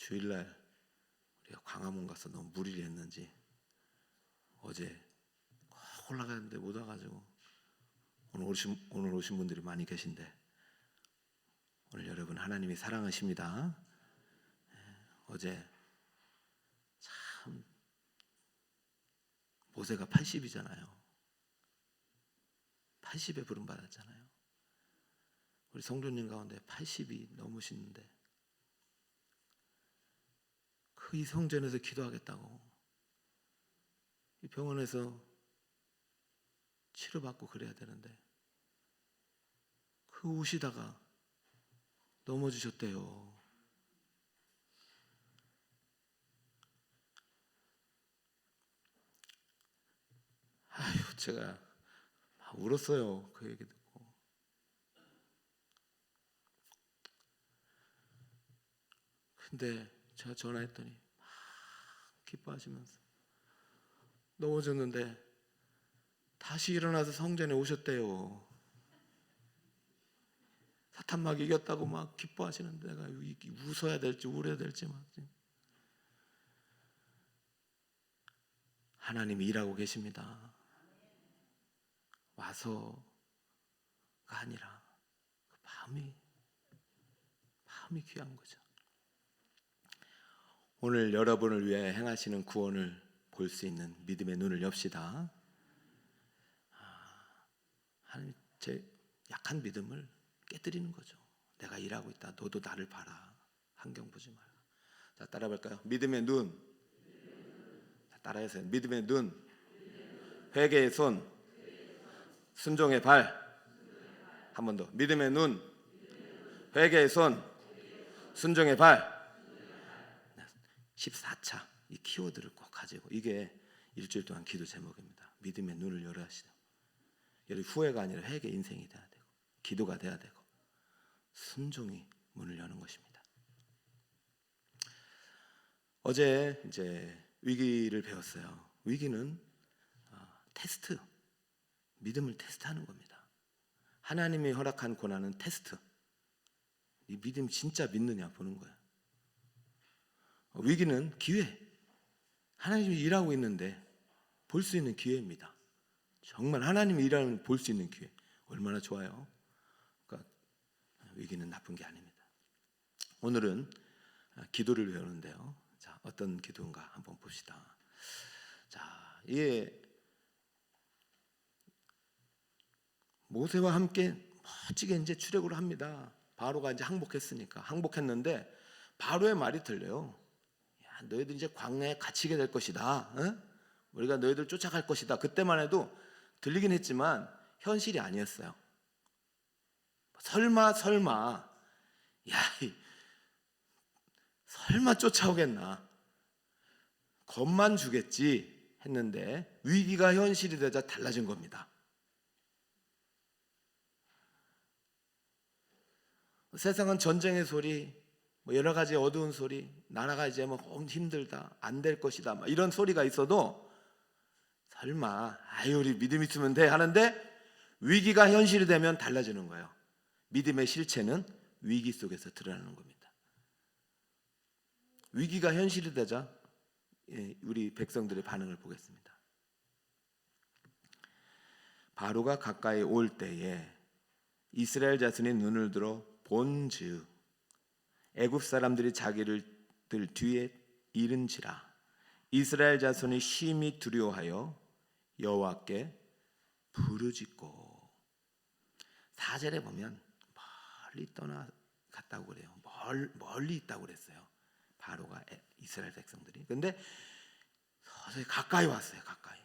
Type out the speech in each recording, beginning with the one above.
주일날 우리가 광화문 가서 너무 무리를 했는지 어제 꼭 올라가는데 못 와가지고 오늘 오신 분들이 많이 계신데, 오늘 여러분 하나님이 사랑하십니다. 어제 참 모세가 80이잖아요. 80에 부름 받았잖아요. 우리 성도님 가운데 80이 넘으시는데 이 성전에서 기도하겠다고 이 병원에서 치료받고 그래야 되는데 그 우시다가 넘어지셨대요. 아휴, 제가 막 울었어요. 그 얘기 듣고. 근데 제가 전화했더니 막 기뻐하시면서 넘어졌는데 다시 일어나서 성전에 오셨대요. 사탄 막 이겼다고 막 기뻐하시는데 내가 웃어야 될지 울어야 될지 막. 하나님이 일하고 계십니다. 와서가 아니라 그 마음이 귀한 거죠. 오늘 여러분을 위해 행하시는 구원을 볼 수 있는 믿음의 눈을 엽시다. 하나님, 제 약한 믿음을 깨뜨리는 거죠. 내가 일하고 있다. 너도 나를 봐라. 환경 보지 마라. 자, 따라 볼까요? 믿음의 눈. 자, 따라해서요. 믿음의 눈, 회개의 손, 순종의 발. 한 번 더. 믿음의 눈, 회개의 손, 순종의 발. 14차 이 키워드를 꼭 가지고, 이게 일주일 동안 기도 제목입니다. 믿음의 눈을 열어 하시죠. 여러분, 후회가 아니라 회개 인생이 돼야 되고, 기도가 돼야 되고, 순종이 문을 여는 것입니다. 어제 이제 위기를 배웠어요. 위기는 테스트, 믿음을 테스트하는 겁니다. 하나님이 허락한 고난은 테스트. 이 믿음 진짜 믿느냐 보는 거예요. 위기는 기회. 하나님이 일하고 있는데 볼 수 있는 기회입니다. 정말 하나님이 일하는 걸 볼 수 있는 기회. 얼마나 좋아요. 그러니까 위기는 나쁜 게 아닙니다. 오늘은 기도를 배우는데요. 자, 어떤 기도인가 한번 봅시다. 자, 이게 모세와 함께 멋지게 이제 출애굽을 합니다. 바로가 이제 항복했는데 바로의 말이 들려요. 야, 너희들 이제 광야에 갇히게 될 것이다. 우리가 너희들 쫓아갈 것이다. 그때만 해도 들리긴 했지만 현실이 아니었어요. 설마 야, 설마 쫓아오겠나, 겁만 주겠지 했는데 위기가 현실이 되자 달라진 겁니다. 세상은 전쟁의 소리, 여러 가지 어두운 소리, 나라가 이제 힘들다, 안 될 것이다, 이런 소리가 있어도 설마 우리 믿음 있으면 돼 하는데 위기가 현실이 되면 달라지는 거예요. 믿음의 실체는 위기 속에서 드러나는 겁니다. 위기가 현실이 되자 우리 백성들의 반응을 보겠습니다. 바로가 가까이 올 때에 이스라엘 자손이 눈을 들어 본즉 애굽 사람들이 자기를 뒤에 이른지라 이스라엘 자손이 심히 두려워하여 여호와께 부르짖고. 4절에 보면 멀리 떠나갔다고 그래요. 멀리 있다고 그랬어요. 바로가 이스라엘 백성들이. 근데 서서히 가까이 왔어요. 가까이.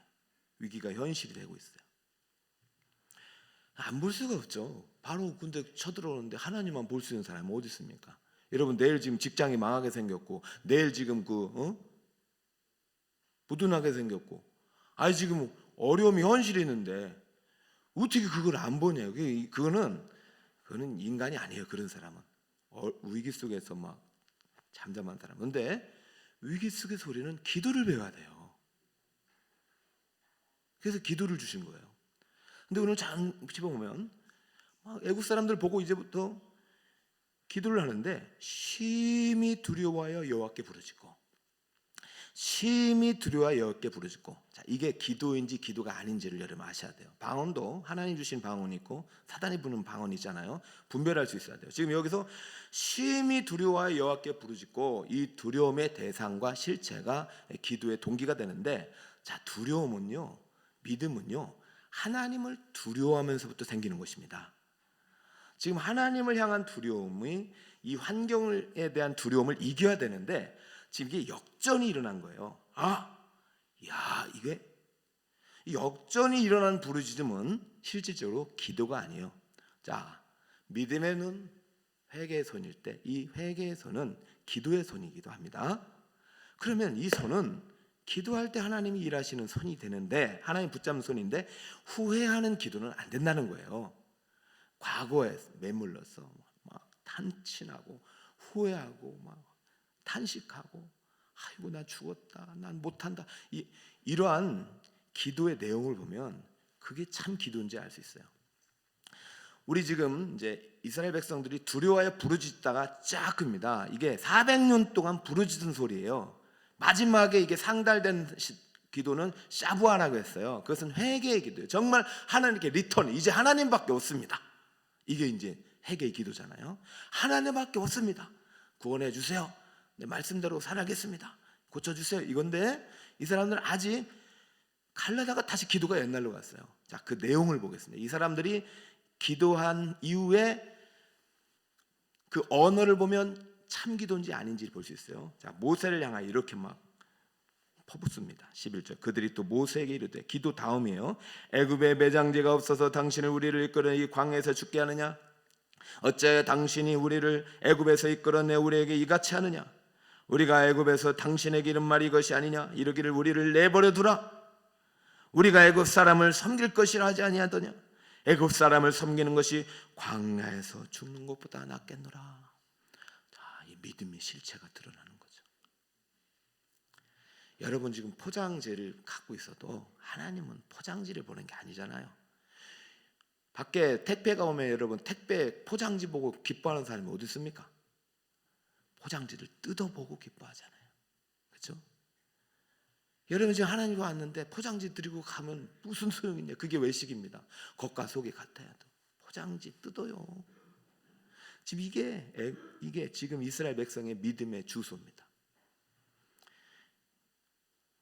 위기가 현실이 되고 있어요. 안 볼 수가 없죠. 바로 근데 쳐들어오는데 하나님만 볼 수 있는 사람이 어디 있습니까? 여러분, 내일 지금 직장이 망하게 생겼고, 내일 지금 부둔하게 생겼고, 지금 어려움이 현실이 있는데 어떻게 그걸 안 보냐고. 그거는 인간이 아니에요. 그런 사람은 위기 속에서 막 잠잠한 사람. 근데 위기 속의 소리는 기도를 배워야 돼요. 그래서 기도를 주신 거예요. 근데 오늘 잘 짚어보면 애국 사람들 보고 이제부터 기도를 하는데 심히 두려워하여 여호와께 부르짖고, 심히 두려워하여 여호와께 부르짖고. 자, 이게 기도인지 기도가 아닌지를 여러분 아셔야 돼요. 방언도 하나님 주신 방언이 있고 사단이 부는 방언이 있잖아요. 분별할 수 있어야 돼요. 지금 여기서 심히 두려워하여 여호와께 부르짖고, 이 두려움의 대상과 실체가 기도의 동기가 되는데, 자, 두려움은요, 믿음은요, 하나님을 두려워하면서부터 생기는 것입니다. 지금 하나님을 향한 두려움이 이 환경에 대한 두려움을 이겨야 되는데, 지금 이게 역전이 일어난 거예요. 이게 역전이 일어난 부르짖음은 실질적으로 기도가 아니에요. 자, 믿음의 눈, 회개의 손일 때 이 회개의 손은 기도의 손이기도 합니다. 그러면 이 손은 기도할 때 하나님이 일하시는 손이 되는데, 하나님 붙잡는 손인데, 후회하는 기도는 안 된다는 거예요. 과거에 매물러서 막 탄친하고 후회하고 막 탄식하고, 아이고 나 죽었다, 난 못한다, 이러한 기도의 내용을 보면 그게 참 기도인지 알 수 있어요. 우리 지금 이제 이스라엘 백성들이 두려워하여 부르짖다가 쫙 큽니다. 이게 400년 동안 부르짖은 소리예요. 마지막에 이게 상달된 기도는 샤부아라고 했어요. 그것은 회개의 기도예요. 정말 하나님께 리턴, 이제 하나님밖에 없습니다. 이게 이제 회개의 기도잖아요. 하나님밖에 없습니다. 구원해 주세요. 내 말씀대로 살아가겠습니다. 고쳐주세요. 이건데 이 사람들은 아직 갈라다가 다시 기도가 옛날로 갔어요. 자, 그 내용을 보겠습니다. 이 사람들이 기도한 이후에 그 언어를 보면 참 기도인지 아닌지 볼 수 있어요. 자, 모세를 향하여 이렇게 막 퍼붓습니다. 11절. 그들이 또 모세에게 이르되, 기도 다음이에요. 애굽에 매장제가 없어서 당신을 우리를 이끌어 이 광야에서 죽게 하느냐? 어찌하여 당신이 우리를 애굽에서 이끌어내 우리에게 이같이 하느냐? 우리가 애굽에서 당신에게 이른 말이 이것이 아니냐? 이르기를 우리를 내버려 두라. 우리가 애굽 사람을 섬길 것이라 하지 아니하더냐? 애굽 사람을 섬기는 것이 광야에서 죽는 것보다 낫겠노라. 자, 이 믿음의 실체가 드러나는 거죠. 여러분 지금 포장지를 갖고 있어도 하나님은 포장지를 보는 게 아니잖아요. 밖에 택배가 오면 여러분 택배 포장지 보고 기뻐하는 사람이 어디 있습니까? 포장지를 뜯어보고 기뻐하잖아요. 그렇죠? 여러분 지금 하나님 왔는데 포장지 드리고 가면 무슨 소용이 있냐? 그게 외식입니다. 겉과 속이 같아야 돼. 포장지 뜯어요. 지금 이게 지금 이스라엘 백성의 믿음의 주소입니다.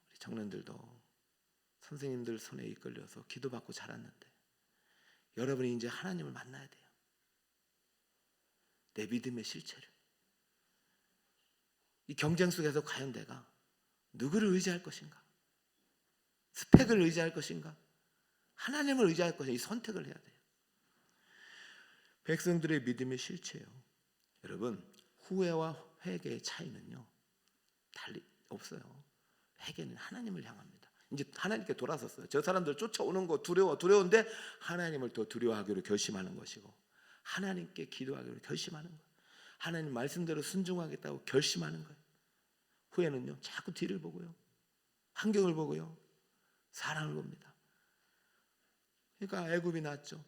우리 청년들도 선생님들 손에 이끌려서 기도받고 자랐는데, 여러분이 이제 하나님을 만나야 돼요. 내 믿음의 실체를. 이 경쟁 속에서 과연 내가 누구를 의지할 것인가? 스펙을 의지할 것인가? 하나님을 의지할 것인가? 이 선택을 해야 돼요. 백성들의 믿음의 실체예요. 여러분, 후회와 회개의 차이는요, 달리 없어요. 회개는 하나님을 향합니다. 이제 하나님께 돌아섰어요. 저 사람들 쫓아오는 거 두려운데 하나님을 더 두려워하기로 결심하는 것이고, 하나님께 기도하기로 결심하는 거예요. 하나님 말씀대로 순종하겠다고 결심하는 거예요. 후회는요, 자꾸 뒤를 보고요, 환경을 보고요, 사람을 봅니다. 그러니까 애굽이 낫죠.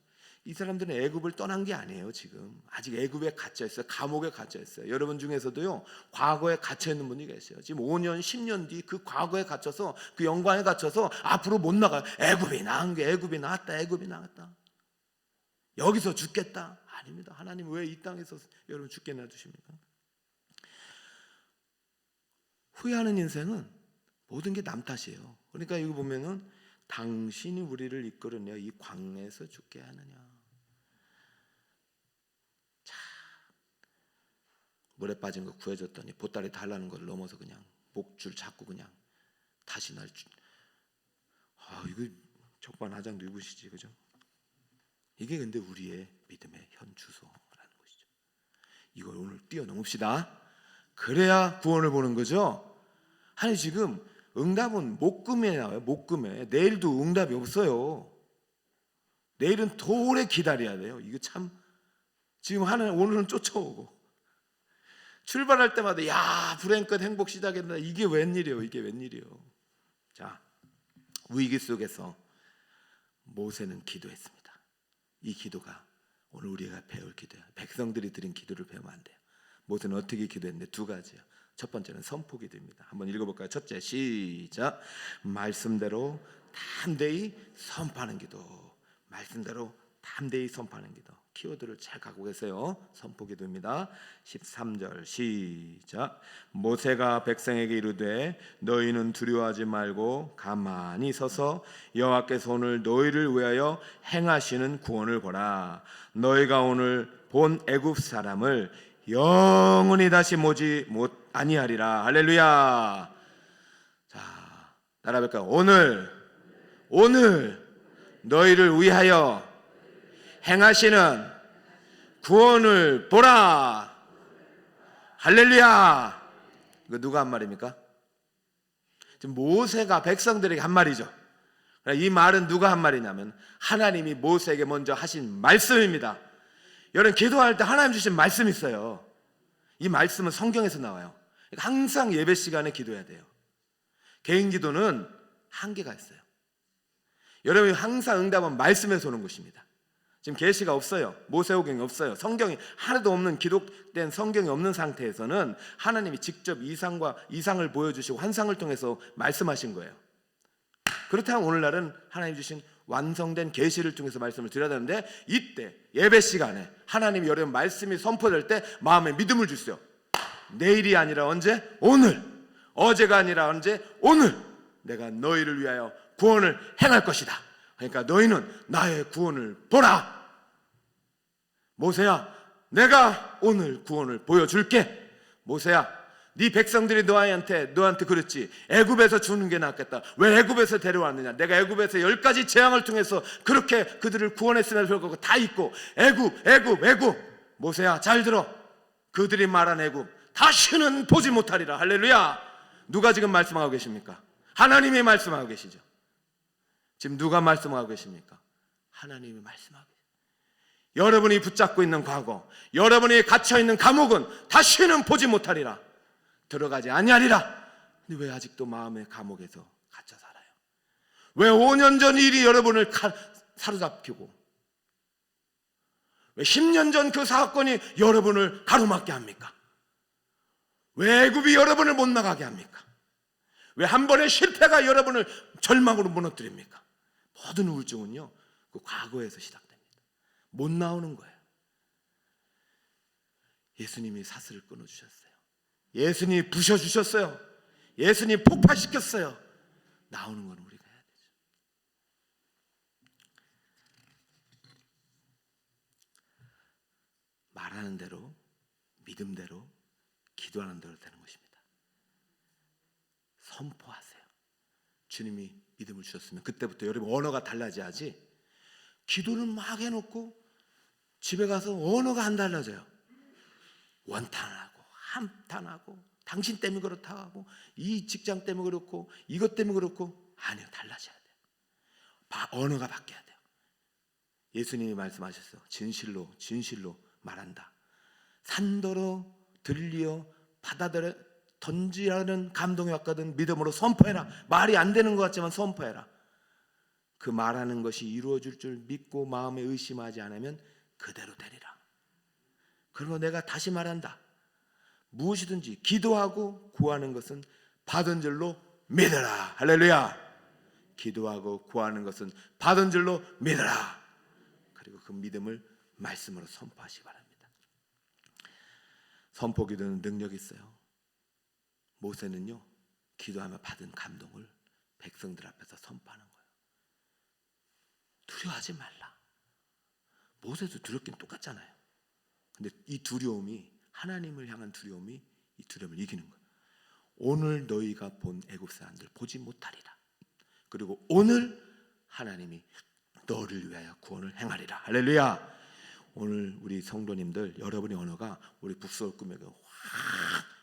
이 사람들은 애굽을 떠난 게 아니에요. 지금 아직 애굽에 갇혀 있어요. 감옥에 갇혀 있어요. 여러분 중에서도요, 과거에 갇혀 있는 분이 계세요. 지금 5년, 10년 뒤 그 과거에 갇혀서, 그 영광에 갇혀서 앞으로 못 나가요. 애굽이 나은 게 애굽이 나았다. 애굽이 나았다. 여기서 죽겠다. 아닙니다. 하나님 왜 이 땅에서 여러분 죽게 놔두십니까? 후회하는 인생은 모든 게 남 탓이에요. 그러니까 이거 보면은 당신이 우리를 이끌어내어 이 광야에서 죽게 하느냐. 자, 물에 빠진 거 구해줬더니 보따리 달라는 걸 넘어서 그냥 목줄 잡고 그냥 다시 날 이거 적반하장도 입으시지, 그죠? 이게 근데 우리의 믿음의 현 주소라는 것이죠. 이걸 오늘 뛰어넘읍시다. 그래야 구원을 보는 거죠. 아니 지금 응답은 목금에 나와요. 목금에. 내일도 응답이 없어요. 내일은 더 오래 기다려야 돼요. 이거 참, 지금 오늘은 쫓아오고 출발할 때마다 야 불행끝 행복 시작했나, 이게 웬일이에요. 이게 웬일이에요. 자, 위기 속에서 모세는 기도했습니다. 이 기도가 오늘 우리가 배울 기도야. 백성들이 드린 기도를 배우면 안 돼요. 모세는 어떻게 기도했는데 두 가지요. 첫 번째는 선포 기도입니다. 한번 읽어볼까요? 첫째, 시작. 말씀대로 담대히 선포하는 기도. 말씀대로 담대히 선포하는 기도. 키워드를 잘 갖고 계세요. 선포 기도입니다. 13절 시작. 모세가 백성에게 이르되 너희는 두려워하지 말고 가만히 서서 여호와께서 오늘 너희를 위하여 행하시는 구원을 보라. 너희가 오늘 본 애굽 사람을 영원히 다시 보지 못 아니하리라. 할렐루야. 자, 따라해볼까요? 오늘 너희를 위하여 행하시는 구원을 보라. 할렐루야. 이거 누가 한 말입니까? 지금 모세가 백성들에게 한 말이죠. 이 말은 누가 한 말이냐면 하나님이 모세에게 먼저 하신 말씀입니다. 여러분 기도할 때 하나님 주신 말씀이 있어요. 이 말씀은 성경에서 나와요. 그러니까 항상 예배 시간에 기도해야 돼요. 개인 기도는 한계가 있어요. 여러분이 항상 응답은 말씀에서 오는 것입니다. 지금 계시가 없어요. 모세오경이 없어요. 성경이 하나도 없는 기록된 성경이 없는 상태에서는 하나님이 직접 이상을 보여주시고 환상을 통해서 말씀하신 거예요. 그렇다면 오늘날은 하나님 주신 완성된 계시를 통해서 말씀을 드려야 되는데 이때 예배 시간에 하나님이 여러분 말씀이 선포될 때 마음에 믿음을 주세요. 내일이 아니라 언제? 오늘. 어제가 아니라 언제? 오늘. 내가 너희를 위하여 구원을 행할 것이다. 그러니까 너희는 나의 구원을 보라. 모세야, 내가 오늘 구원을 보여줄게. 모세야, 네 백성들이 너한테 그랬지. 애굽에서 주는 게 낫겠다. 왜 애굽에서 데려왔느냐? 내가 애굽에서 10가지 재앙을 통해서 그렇게 그들을 구원했음에도 불구하고 다 있고 애굽. 모세야, 잘 들어. 그들이 말한 애굽 다시는 보지 못하리라. 할렐루야. 누가 지금 말씀하고 계십니까? 하나님이 말씀하고 계시죠. 지금 누가 말씀하고 계십니까? 하나님이 말씀하고 계십니다. 여러분이 붙잡고 있는 과거, 여러분이 갇혀있는 감옥은 다시는 보지 못하리라. 들어가지 아니하리라. 근데 왜 아직도 마음의 감옥에서 갇혀 살아요? 왜 5년 전 일이 여러분을 사로잡히고 왜 10년 전 그 사건이 여러분을 가로막게 합니까? 왜 애굽이 여러분을 못 나가게 합니까? 왜 한 번의 실패가 여러분을 절망으로 무너뜨립니까? 모든 우울증은요, 그 과거에서 시작됩니다. 못 나오는 거예요. 예수님이 사슬을 끊어주셨어요. 예수님이 부셔주셨어요. 예수님이 폭파시켰어요. 나오는 건 우리가 해야 되죠. 말하는 대로, 믿음대로, 기도하는 대로 되는 것입니다. 선포하세요. 주님이 믿음을 주셨으면 그때부터 여러분 언어가 달라져야지. 기도는 막 해놓고 집에 가서 언어가 안 달라져요. 원탄하고 한탄하고 당신 때문에 그렇다 하고 이 직장 때문에 그렇고 이것 때문에 그렇고 아니요, 달라져야 돼요. 언어가 바뀌어야 돼요. 예수님이 말씀하셨어요. 진실로 말한다. 산더러 들리어 바다들에 던지라는 감동이 왔거든. 믿음으로 선포해라. 말이 안 되는 것 같지만 선포해라. 그 말하는 것이 이루어질 줄 믿고 마음에 의심하지 않으면 그대로 되리라. 그리고 내가 다시 말한다. 무엇이든지 기도하고 구하는 것은 받은 줄로 믿어라. 할렐루야. 기도하고 구하는 것은 받은 줄로 믿어라. 그리고 그 믿음을 말씀으로 선포하시기 바랍니다. 선포 기도는 능력이 있어요. 모세는요, 기도하며 받은 감동을 백성들 앞에서 선포하는 거예요. 두려워하지 말라. 모세도 두렵긴 똑같잖아요. 근데 이 두려움이, 하나님을 향한 두려움이 이 두려움을 이기는 거예요. 오늘 너희가 본 애굽 사람들 보지 못하리라. 그리고 오늘 하나님이 너를 위하여 구원을 행하리라. 할렐루야. 오늘 우리 성도님들, 여러분의 언어가 우리 북서울 꿈에게 확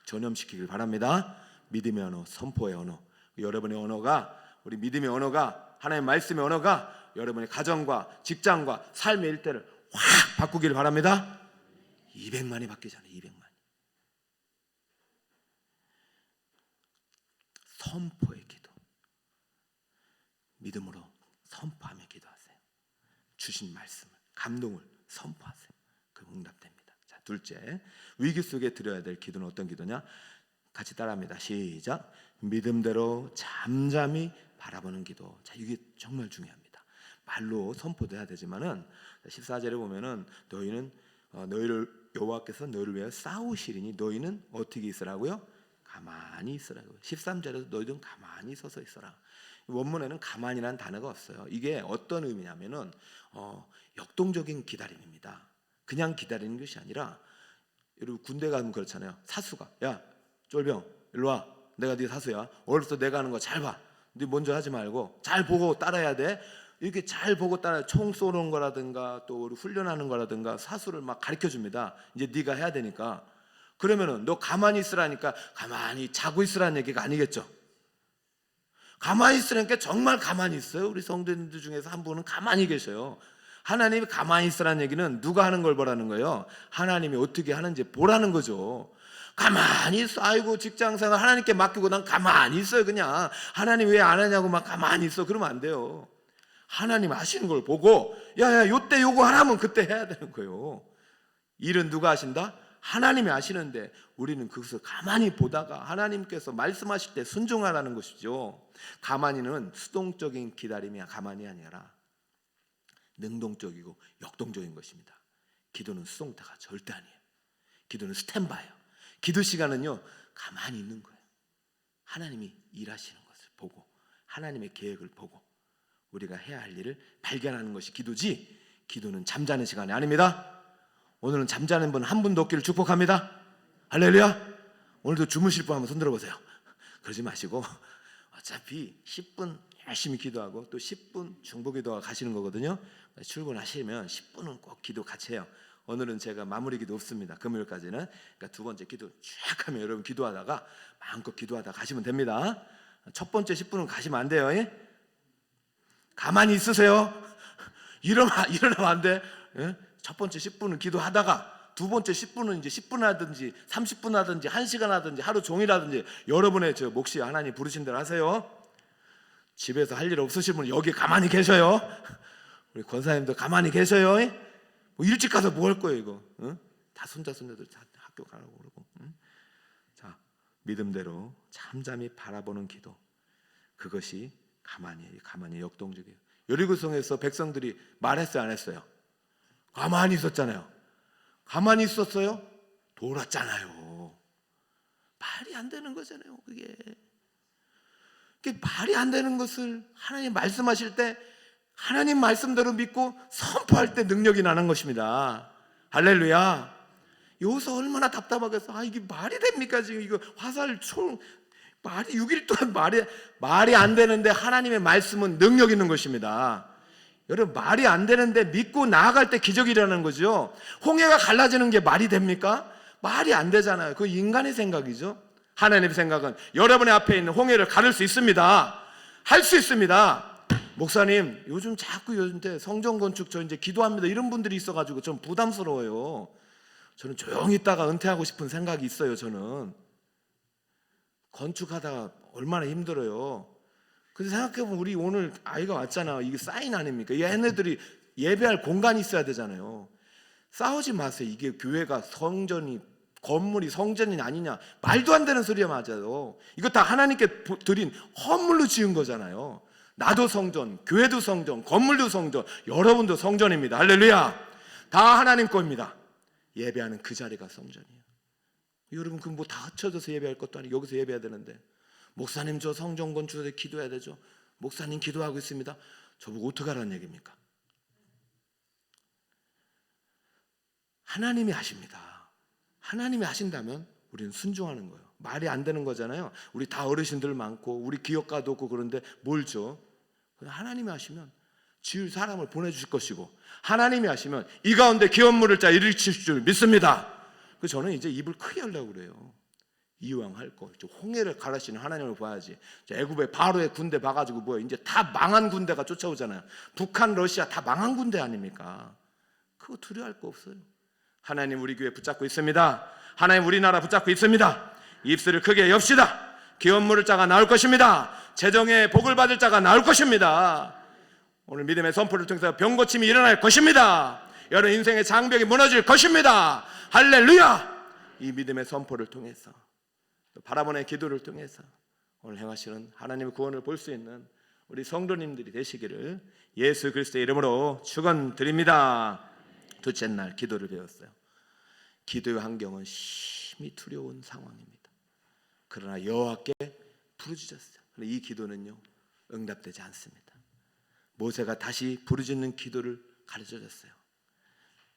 전염시키길 바랍니다. 믿음의 언어, 선포의 언어. 여러분의 언어가, 우리 믿음의 언어가, 하나님의 말씀의 언어가 여러분의 가정과 직장과 삶의 일대를 확 바꾸길 바랍니다. 200만이 바뀌잖아요. 200만. 선포의 기도. 믿음으로 선포하며 기도하세요. 주신 말씀을, 감동을 선포하세요. 응답됩니다. 자, 둘째, 위기 속에 드려야 될 기도는 어떤 기도냐? 같이 따라합니다. 시작. 믿음대로 잠잠히 바라보는 기도. 자, 이게 정말 중요합니다. 말로 선포도 해야 되지만은 14절에 보면은 너희는 너희를 여호와께서 너희를 위하여 싸우시리니 너희는 어떻게 있으라고요? 가만히 있으라고요. 13절에도 너희는 가만히 서서 있어라. 원문에는 가만히라는 단어가 없어요. 이게 어떤 의미냐면은 역동적인 기다림입니다. 그냥 기다리는 것이 아니라, 여러분 군대 가면 그렇잖아요. 사수가 야 쫄병 일로 와, 내가 네 사수야. 오늘부터 내가 하는 거 잘 봐. 네 먼저 하지 말고 잘 보고 따라야 돼. 이렇게 잘 보고 따라, 총 쏘는 거라든가 또 우리 훈련하는 거라든가 사수를 막 가르쳐 줍니다. 이제 네가 해야 되니까. 그러면은 너 가만히 있으라니까 가만히 자고 있으라는 얘기가 아니겠죠. 가만히 있으라니까 정말 가만히 있어요. 우리 성도님들 중에서 한 분은 가만히 계셔요. 하나님이 가만히 있으라는 얘기는 누가 하는 걸 보라는 거예요? 하나님이 어떻게 하는지 보라는 거죠. 가만히 있어. 아이고 직장생활 하나님께 맡기고 난 가만히 있어요. 그냥 하나님 왜 안 하냐고 막 가만히 있어. 그러면 안 돼요. 하나님 하시는 걸 보고 야야 요때 요거 하라면 그때 해야 되는 거예요. 일은 누가 하신다? 하나님이 하시는데 우리는 그것을 가만히 보다가 하나님께서 말씀하실 때 순종하라는 것이죠. 가만히는 수동적인 기다림이야. 가만히 아니라 능동적이고 역동적인 것입니다. 기도는 수동타가 절대 아니에요. 기도는 스탠바예요. 기도 시간은요 가만히 있는 거예요. 하나님이 일하시는 것을 보고 하나님의 계획을 보고 우리가 해야 할 일을 발견하는 것이 기도지, 기도는 잠자는 시간이 아닙니다. 오늘은 잠자는 분 한 분도 없기를 축복합니다. 할렐루야. 오늘도 주무실 분 한번 손 들어보세요. 그러지 마시고 어차피 10분 열심히 기도하고 또 10분 중보기도가 가시는 거거든요. 출근하시면 10분은 꼭 기도 같이 해요. 오늘은 제가 마무리 기도 없습니다. 금요일까지는. 그러니까 두 번째 기도 쫙 하면 여러분 기도하다가 마음껏 기도하다 가시면 됩니다. 첫 번째 10분은 가시면 안 돼요. 가만히 있으세요. 일어나면 안 돼. 첫 번째 10분은 기도하다가 두 번째 10분은 이제 10분 하든지 30분 하든지 1시간 하든지 하루 종일 하든지 여러분의 저 몫이 하나님 부르신 대로 하세요. 집에서 할 일 없으신 분은 여기 가만히 계셔요. 우리 권사님도 가만히 계셔요. 뭐 일찍 가서 뭐 할 거예요 이거? 다 손자손녀들 다 학교 가라고 그러고. 자, 믿음대로 잠잠히 바라보는 기도. 그것이 가만히 역동적이에요. 여리고성에서 백성들이 말했어요, 안 했어요? 가만히 있었잖아요. 가만히 있었어요? 돌았잖아요. 말이 안 되는 거잖아요. 그게 말이 안 되는 것을 하나님 말씀하실 때 하나님 말씀대로 믿고 선포할 때 능력이 나는 것입니다. 할렐루야. 여기서 얼마나 답답하겠어. 이게 말이 됩니까? 지금 이거 화살 총 말이 6일 동안 말이 안 되는데 하나님의 말씀은 능력 있는 것입니다. 여러분 말이 안 되는데 믿고 나아갈 때 기적이 일어나는 거죠. 홍해가 갈라지는 게 말이 됩니까? 말이 안 되잖아요. 그 인간의 생각이죠. 하나님의 생각은 여러분의 앞에 있는 홍해를 가를 수 있습니다. 할 수 있습니다. 목사님 요즘 자꾸 성전 건축 저 이제 기도합니다 이런 분들이 있어가지고 좀 부담스러워요. 저는 조용히 있다가 은퇴하고 싶은 생각이 있어요. 저는 건축하다가 얼마나 힘들어요. 그래서 생각해보면 우리 오늘 아이가 왔잖아. 이게 사인 아닙니까? 얘네들이 예배할 공간이 있어야 되잖아요. 싸우지 마세요. 이게 교회가 건물이 성전이 아니냐. 말도 안 되는 소리야. 맞아요. 이거 다 하나님께 드린 헌물로 지은 거잖아요. 나도 성전, 교회도 성전, 건물도 성전, 여러분도 성전입니다. 할렐루야. 다 하나님 겁니다. 예배하는 그 자리가 성전이에요. 여러분 그 뭐 다 합쳐져서 예배할 것도 아니고 여기서 예배해야 되는데 목사님 저 성전 건축에 기도해야 되죠. 목사님 기도하고 있습니다. 저보고 어떡하라는 얘기입니까? 하나님이 하십니다. 하나님이 하신다면 우리는 순종하는 거예요. 말이 안 되는 거잖아요. 우리 다 어르신들 많고 우리 기업가도 없고 그런데 뭘 줘? 하나님이 하시면 지을 사람을 보내주실 것이고 하나님이 하시면 이 가운데 기업물을 자 일으키실 줄 믿습니다. 그래서 저는 이제 입을 크게 하려고 그래요. 이왕 할 거, 홍해를 가르치는 하나님을 봐야지. 애굽의 바로의 군대 봐가지고 뭐야? 이제 다 망한 군대가 쫓아오잖아요. 북한, 러시아 다 망한 군대 아닙니까? 그거 두려워할 거 없어요. 하나님 우리 교회 붙잡고 있습니다. 하나님 우리나라 붙잡고 있습니다. 입술을 크게 엽시다. 기업 물을 자가 나올 것입니다. 재정에 복을 받을 자가 나올 것입니다. 오늘 믿음의 선포를 통해서 병고침이 일어날 것입니다. 여러분 인생의 장벽이 무너질 것입니다. 할렐루야. 이 믿음의 선포를 통해서 또 바라보는 기도를 통해서 오늘 행하시는 하나님의 구원을 볼 수 있는 우리 성도님들이 되시기를 예수 그리스도의 이름으로 축원드립니다. 둘째 날 기도를 배웠어요. 기도의 환경은 심히 두려운 상황입니다. 그러나 여호와께 부르짖었어요. 이 기도는요 응답되지 않습니다. 모세가 다시 부르짖는 기도를 가르쳐줬어요.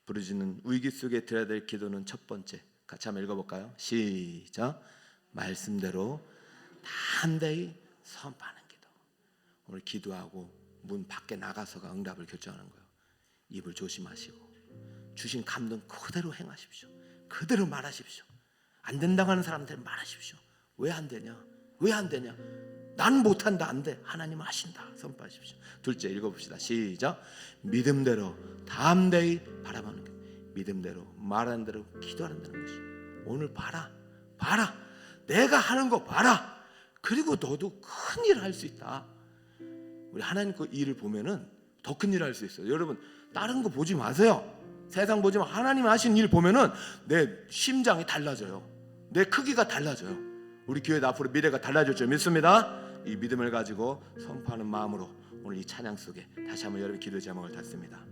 부르짖는 위기 속에 드려야 될 기도는 첫 번째, 같이 한번 읽어볼까요? 시작. 말씀대로 담대히 선포하는 기도. 오늘 기도하고 문 밖에 나가서가 응답을 결정하는 거예요. 입을 조심하시고 주신 감동 그대로 행하십시오. 그대로 말하십시오. 안 된다고 하는 사람들 말하십시오. 왜 안 되냐? 왜 안 되냐? 난 못한다. 안 돼. 하나님은 하신다. 선포하십시오. 둘째 읽어봅시다. 시작. 믿음대로 담대히 바라보는 것. 믿음대로 말하는 대로 기도한다는 것이. 오늘 봐라. 내가 하는 거 봐라. 그리고 너도 큰 일을 할 수 있다. 우리 하나님 그 일을 보면은 더 큰 일을 할 수 있어요. 여러분 다른 거 보지 마세요. 세상 보지 마. 하나님 하신 일 보면은 내 심장이 달라져요. 내 크기가 달라져요. 우리 교회 앞으로 미래가 달라질 줄 믿습니다. 이 믿음을 가지고 선포하는 마음으로 오늘 이 찬양 속에 다시 한번 여러분 기도 제목을 닫습니다.